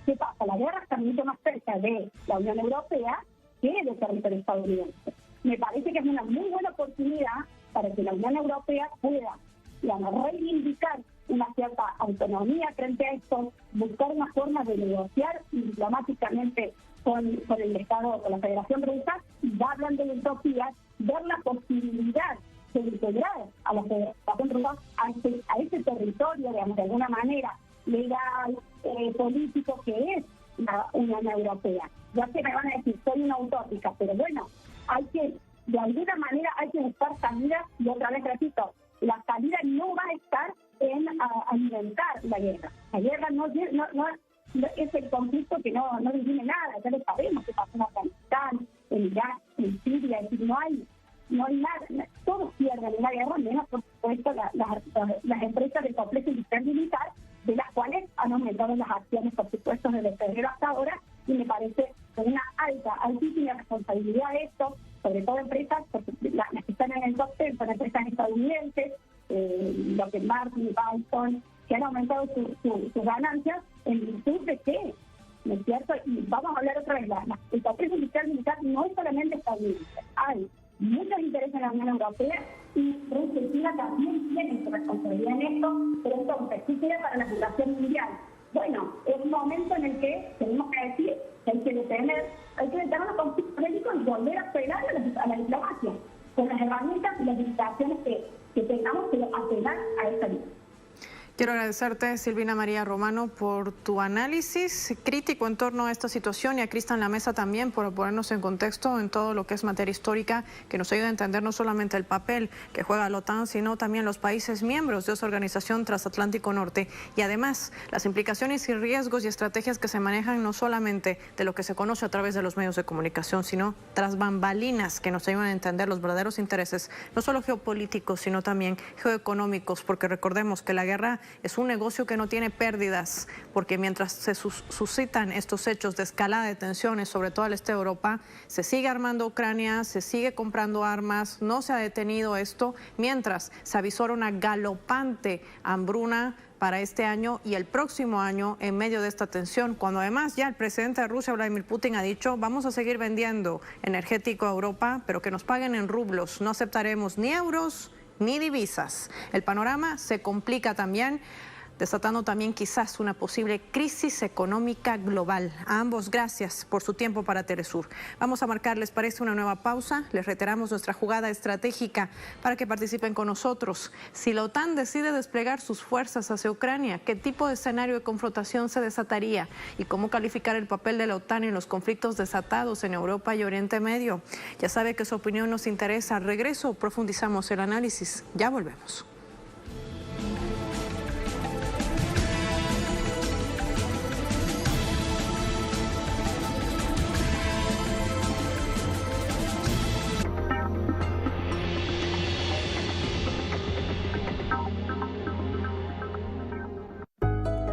¿qué pasa? La guerra está mucho más cerca de la Unión Europea que del territorio estadounidense. Me parece que es una muy buena oportunidad para que la Unión Europea pueda, reivindicar una cierta autonomía frente a esto, buscar una forma de negociar diplomáticamente con el Estado, con la Federación Rusa, y ya hablando de utopías, ver la posibilidad de integrar a la Federación Rusa a ese territorio, digamos, de alguna manera legal, político, que es la Unión Europea. Ya se me van a decir, soy una utópica, pero bueno, de alguna manera hay que buscar salidas, y otra vez repito, la salida no va a estar en alimentar la guerra. La guerra no es el conflicto que no define nada, ya lo sabemos, que pasó en Afganistán, en Irak, en Siria, es decir, no hay nada, todos pierden en la guerra, menos por supuesto las empresas del complejo industrial militar, de las cuales han aumentado las acciones, por supuesto, desde febrero hasta ahora, y me parece con una altísima responsabilidad esto, sobre todo empresas, porque las que están en el top 10 son empresas estadounidenses, Lockheed Martin, Bison, que han aumentado sus ganancias en virtud de qué, ¿no es cierto? Y vamos a hablar otra vez, el complejo industrial militar no es solamente estadounidense, hay muchos intereses en la Unión Europea, y Rusia y China también tienen su responsabilidad en esto, pero entonces, ¿qué queda para la población mundial? Bueno, es un momento en el que tenemos que decir que hay que detener los conflictos bélicos y volver a apelar a la diplomacia, con las herramientas y las limitaciones que tengamos, pero apelar a esta línea. Quiero agradecerte, Silvina María Romano, por tu análisis crítico en torno a esta situación, y a Cristian La Mesa también por ponernos en contexto en todo lo que es materia histórica, que nos ayuda a entender no solamente el papel que juega la OTAN, sino también los países miembros de esa organización transatlántico norte, y además las implicaciones y riesgos y estrategias que se manejan no solamente de lo que se conoce a través de los medios de comunicación, sino tras bambalinas, que nos ayudan a entender los verdaderos intereses, no solo geopolíticos, sino también geoeconómicos, porque recordemos que la guerra es un negocio que no tiene pérdidas, porque mientras se suscitan estos hechos de escalada de tensiones, sobre todo al este de Europa, se sigue armando Ucrania, se sigue comprando armas, no se ha detenido esto, mientras se avisora una galopante hambruna para este año y el próximo año en medio de esta tensión, cuando además ya el presidente de Rusia, Vladimir Putin, ha dicho: vamos a seguir vendiendo energético a Europa, pero que nos paguen en rublos, no aceptaremos ni euros ni divisas. El panorama se complica también desatando también quizás una posible crisis económica global. A ambos, gracias por su tiempo para Telesur. Vamos a marcar, ¿les parece una nueva pausa? Les reiteramos nuestra jugada estratégica para que participen con nosotros. Si la OTAN decide desplegar sus fuerzas hacia Ucrania, ¿qué tipo de escenario de confrontación se desataría? ¿Y cómo calificar el papel de la OTAN en los conflictos desatados en Europa y Oriente Medio? Ya sabe que su opinión nos interesa. Al regreso profundizamos el análisis. Ya volvemos.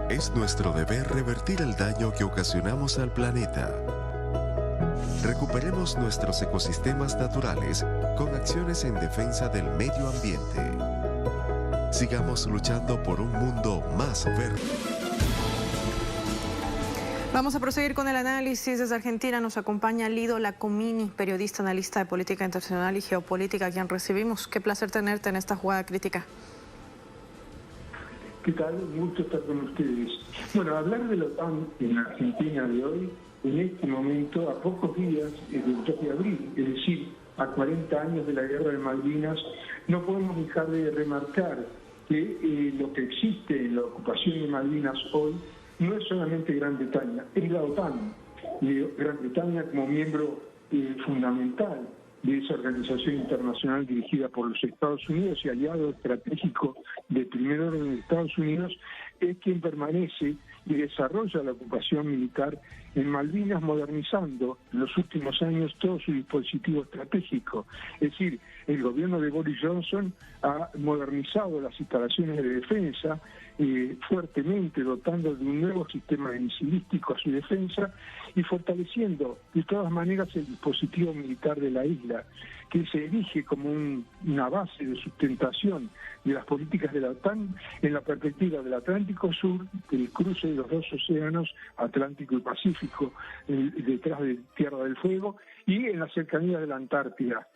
Es nuestro deber revertir el daño que ocasionamos al planeta. Recuperemos nuestros ecosistemas naturales con acciones en defensa del medio ambiente. Sigamos luchando por un mundo más verde. Vamos a proseguir con el análisis. Desde Argentina nos acompaña Lido Lacomini, periodista, analista de política internacional y geopolítica, a quien recibimos. Qué placer tenerte en esta jugada crítica. ¿Qué tal? Un gusto estar con ustedes. Bueno, hablar de la OTAN en la Argentina de hoy, en este momento, a pocos días del 2 de abril, es decir, a 40 años de la Guerra de Malvinas, no podemos dejar de remarcar que lo que existe en la ocupación de Malvinas hoy no es solamente Gran Bretaña, es la OTAN. Gran Bretaña como miembro fundamental de esa organización internacional dirigida por los Estados Unidos y aliado estratégico de primer orden de Estados Unidos, es quien permanece y desarrolla la ocupación militar en Malvinas, modernizando en los últimos años todo su dispositivo estratégico. Es decir, el gobierno de Boris Johnson ha modernizado las instalaciones de defensa fuertemente, dotando de un nuevo sistema misilístico a su defensa y fortaleciendo de todas maneras el dispositivo militar de la isla, que se erige como una base de sustentación de las políticas de la OTAN en la perspectiva del Atlántico Sur, del cruce de los dos océanos, Atlántico y Pacífico, detrás de Tierra del Fuego, y en la cercanía de la Antártida,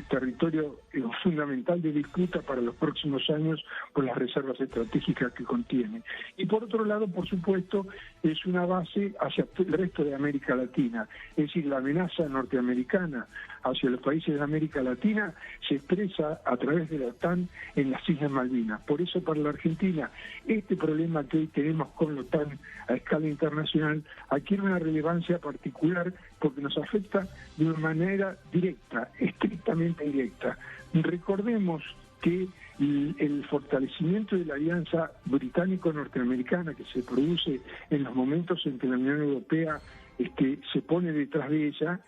territorio fundamental de disputa para los próximos años por las reservas estratégicas que contiene. Y por otro lado, por supuesto, es una base hacia el resto de América Latina, es decir, la amenaza norteamericana hacia los países de América Latina se expresa a través de la OTAN en las Islas Malvinas. Por eso para la Argentina, este problema que hoy tenemos con la OTAN a escala internacional adquiere una relevancia particular porque nos afecta de una manera directa, estrictamente directa. Recordemos que el fortalecimiento de la alianza británico-norteamericana que se produce en los momentos en que la Unión Europea se pone detrás de ella,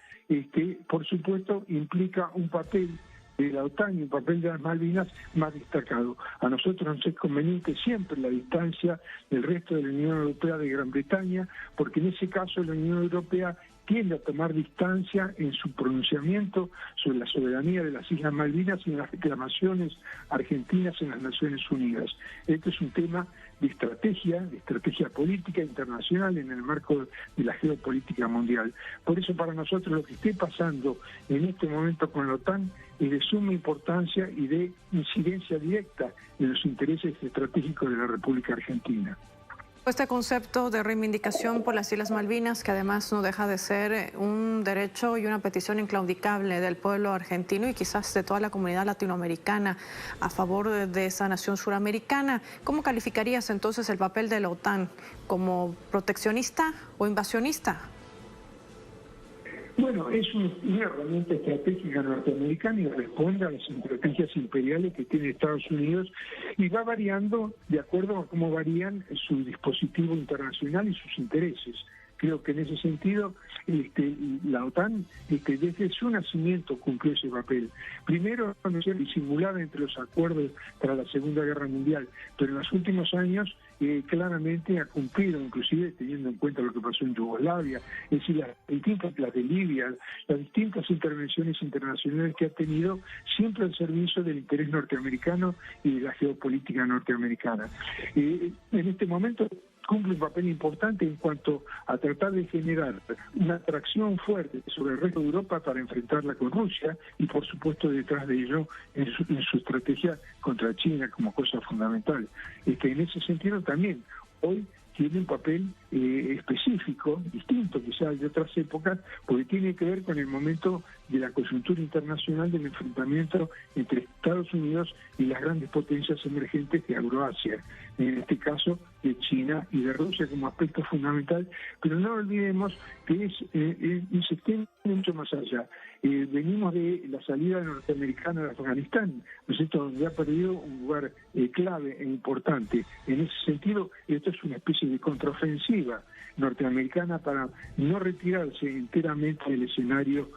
por supuesto implica un papel de la OTAN y un papel de las Malvinas más destacado. A nosotros nos es conveniente siempre la distancia del resto de la Unión Europea de Gran Bretaña, porque en ese caso la Unión Europea tiende a tomar distancia en su pronunciamiento sobre la soberanía de las Islas Malvinas y en las reclamaciones argentinas en las Naciones Unidas. Este es un tema de estrategia política internacional en el marco de la geopolítica mundial. Por eso para nosotros lo que esté pasando en este momento con la OTAN es de suma importancia y de incidencia directa en los intereses estratégicos de la República Argentina. Este concepto de reivindicación por las Islas Malvinas, que además no deja de ser un derecho y una petición inclaudicable del pueblo argentino y quizás de toda la comunidad latinoamericana a favor de esa nación suramericana, ¿cómo calificarías entonces el papel de la OTAN? ¿Como proteccionista o invasionista? Bueno, es una herramienta estratégica norteamericana y responde a las estrategias imperiales que tiene Estados Unidos y va variando de acuerdo a cómo varían su dispositivo internacional y sus intereses. Creo que en ese sentido la OTAN desde su nacimiento cumplió ese papel. Primero, disimulada entre los acuerdos tras la Segunda Guerra Mundial, pero en los últimos años claramente ha cumplido, inclusive teniendo en cuenta lo que pasó en Yugoslavia, es decir, las de Libia, las distintas intervenciones internacionales que ha tenido siempre al servicio del interés norteamericano y de la geopolítica norteamericana. En este momento cumple un papel importante en cuanto a tratar de generar una atracción fuerte sobre el resto de Europa para enfrentarla con Rusia y por supuesto detrás de ello en su estrategia contra China como cosa fundamental. En ese sentido también hoy tiene un papel específico, distinto quizás de otras épocas, porque tiene que ver con el momento de la coyuntura internacional del enfrentamiento entre Estados Unidos y las grandes potencias emergentes de Euroasia, en este caso de China y de Rusia como aspecto fundamental, pero no olvidemos que se extiende mucho más allá. Venimos de la salida norteamericana de Afganistán, ¿no es cierto?, donde ha perdido un lugar clave e importante. En ese sentido, esto es una especie de contraofensiva norteamericana para no retirarse enteramente del escenario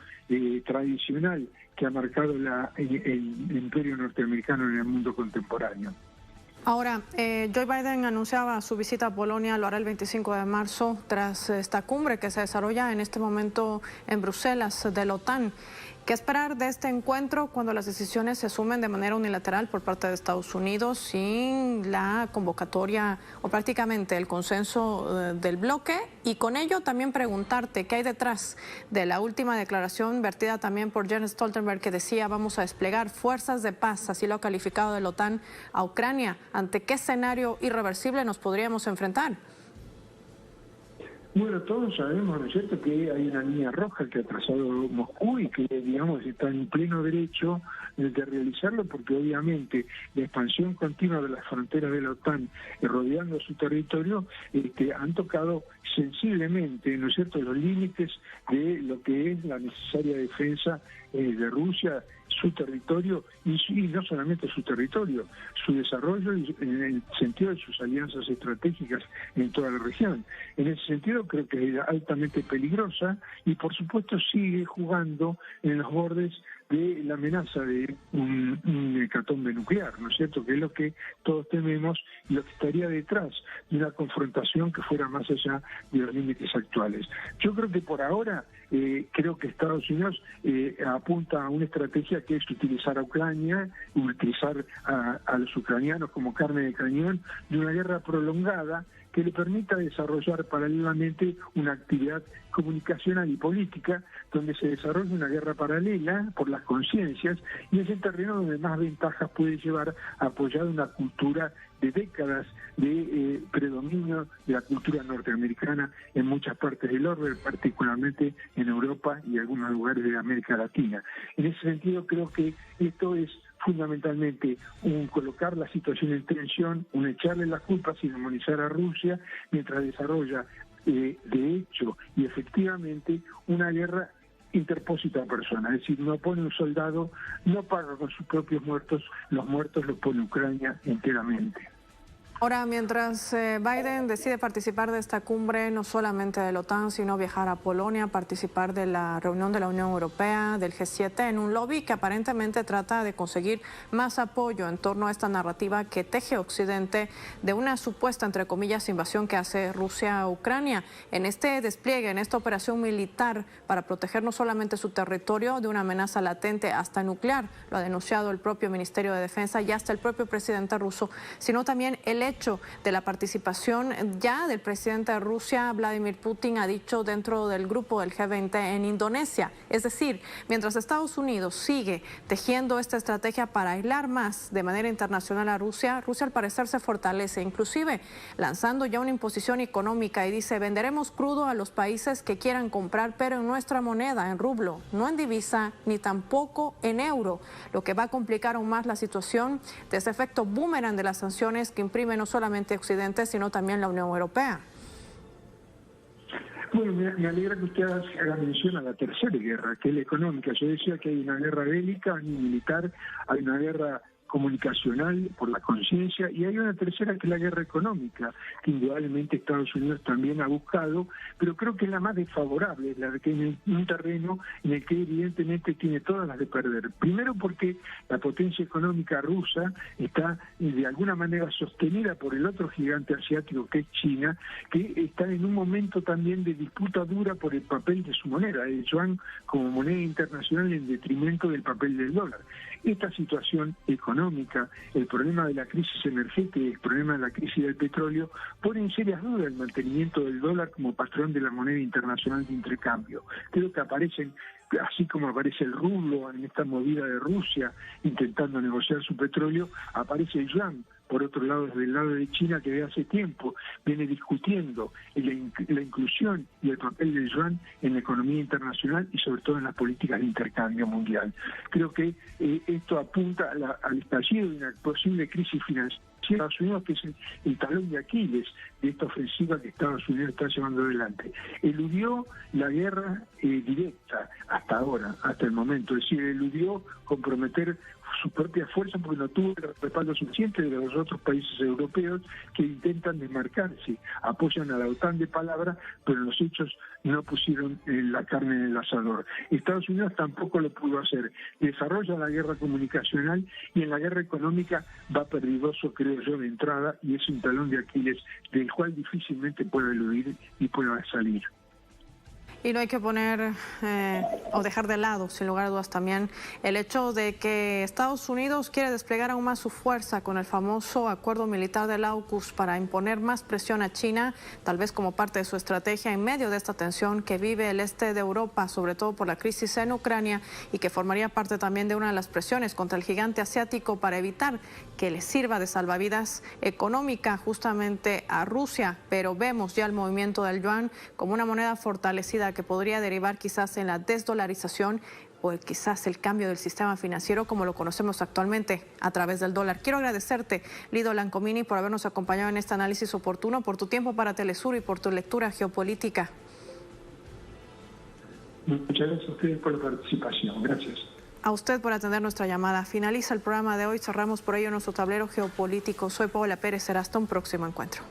tradicional que ha marcado el imperio norteamericano en el mundo contemporáneo. Ahora, Joe Biden anunciaba su visita a Polonia, lo hará el 25 de marzo, tras esta cumbre que se desarrolla en este momento en Bruselas de la OTAN. ¿Qué esperar de este encuentro cuando las decisiones se asumen de manera unilateral por parte de Estados Unidos sin la convocatoria o prácticamente el consenso del bloque? Y con ello también preguntarte qué hay detrás de la última declaración vertida también por Jens Stoltenberg, que decía vamos a desplegar fuerzas de paz, así lo ha calificado de la OTAN, a Ucrania. ¿Ante qué escenario irreversible nos podríamos enfrentar? Bueno, todos sabemos, ¿no es cierto?, que hay una línea roja que ha trazado Moscú y que, digamos, está en pleno derecho de realizarlo, porque obviamente la expansión continua de las fronteras de la OTAN rodeando su territorio han tocado sensiblemente, ¿no es cierto?, los límites de lo que es la necesaria defensa de Rusia, su territorio y no solamente su territorio, su desarrollo en el sentido de sus alianzas estratégicas en toda la región. En ese sentido creo que es altamente peligrosa y por supuesto sigue jugando en los bordes de la amenaza de un hecatombe nuclear, ¿no es cierto?, que es lo que todos tememos y lo que estaría detrás de una confrontación que fuera más allá de los límites actuales. Yo creo que por ahora, creo que Estados Unidos apunta a una estrategia que es utilizar a Ucrania, utilizar a los ucranianos como carne de cañón de una guerra prolongada que le permita desarrollar paralelamente una actividad comunicacional y política donde se desarrolla una guerra paralela por las conciencias y es el terreno donde más ventajas puede llevar a apoyar una cultura de décadas de predominio de la cultura norteamericana en muchas partes del orbe, particularmente en Europa y algunos lugares de América Latina. En ese sentido creo que esto es fundamentalmente un colocar la situación en tensión, un echarle las culpas y demonizar a Rusia mientras desarrolla de hecho y efectivamente una guerra interpósita a persona, es decir, no pone un soldado, no paga con sus propios muertos, los muertos los pone Ucrania enteramente. Ahora, mientras Biden decide participar de esta cumbre, no solamente de la OTAN, sino viajar a Polonia, participar de la reunión de la Unión Europea, del G7, en un lobby que aparentemente trata de conseguir más apoyo en torno a esta narrativa que teje Occidente de una supuesta, entre comillas, invasión que hace Rusia a Ucrania. En este despliegue, en esta operación militar para proteger no solamente su territorio de una amenaza latente hasta nuclear, lo ha denunciado el propio Ministerio de Defensa y hasta el propio presidente ruso, sino también el hecho de la participación ya del presidente de Rusia, Vladimir Putin, ha dicho dentro del grupo del G20 en Indonesia. Es decir, mientras Estados Unidos sigue tejiendo esta estrategia para aislar más de manera internacional a Rusia, Rusia al parecer se fortalece, inclusive lanzando ya una imposición económica y dice, venderemos crudo a los países que quieran comprar, pero en nuestra moneda, en rublo, no en divisa ni tampoco en euro, lo que va a complicar aún más la situación de ese efecto boomerang de las sanciones que imprime no solamente Occidente, sino también la Unión Europea. Bueno, me alegra que usted haga mención a la tercera guerra, que es la económica. Yo decía que hay una guerra bélica, ni militar, hay una guerra comunicacional por la conciencia y hay una tercera que es la guerra económica, que indudablemente Estados Unidos también ha buscado, pero creo que es la más desfavorable, la que en un terreno en el que evidentemente tiene todas las de perder. Primero porque la potencia económica rusa está de alguna manera sostenida por el otro gigante asiático que es China, que está en un momento también de disputa dura por el papel de su moneda, el yuan como moneda internacional en detrimento del papel del dólar. esta situación económica, el problema de la crisis energética y el problema de la crisis del petróleo pone en serias dudas el mantenimiento del dólar como patrón de la moneda internacional de intercambio. Creo que aparecen, así como aparece el rublo en esta movida de Rusia intentando negociar su petróleo, aparece el yuan, por otro lado, desde el lado de China, que de hace tiempo viene discutiendo la inclusión y el papel del yuan en la economía internacional y sobre todo en las políticas de intercambio mundial. Creo que esto apunta al estallido de una posible crisis financiera de Estados Unidos, que es el talón de Aquiles de esta ofensiva que Estados Unidos está llevando adelante. Eludió la guerra directa hasta ahora, hasta el momento, es decir, eludió comprometer su propia fuerza porque no tuvo el respaldo suficiente de los otros países europeos que intentan desmarcarse, apoyan a la OTAN de palabra, pero en los hechos no pusieron la carne en el asador. Estados Unidos tampoco lo pudo hacer. Desarrolla la guerra comunicacional y en la guerra económica va perdidoso, creo yo, de entrada, y es un talón de Aquiles del cual difícilmente puede eludir y pueda salir. Y no hay que poner o dejar de lado, sin lugar a dudas, también el hecho de que Estados Unidos quiere desplegar aún más su fuerza con el famoso acuerdo militar del AUKUS para imponer más presión a China, tal vez como parte de su estrategia en medio de esta tensión que vive el este de Europa, sobre todo por la crisis en Ucrania, y que formaría parte también de una de las presiones contra el gigante asiático para evitar que le sirva de salvavidas económica justamente a Rusia. Pero vemos ya el movimiento del yuan como una moneda fortalecida que podría derivar quizás en la desdolarización o quizás el cambio del sistema financiero como lo conocemos actualmente a través del dólar. Quiero agradecerte, Lido Lancomini, por habernos acompañado en este análisis oportuno, por tu tiempo para Telesur y por tu lectura geopolítica. Muchas gracias a ustedes por la participación. Gracias. A usted por atender nuestra llamada. Finaliza el programa de hoy. Cerramos por ello nuestro tablero geopolítico. Soy Paola Pérez. Será hasta un próximo encuentro.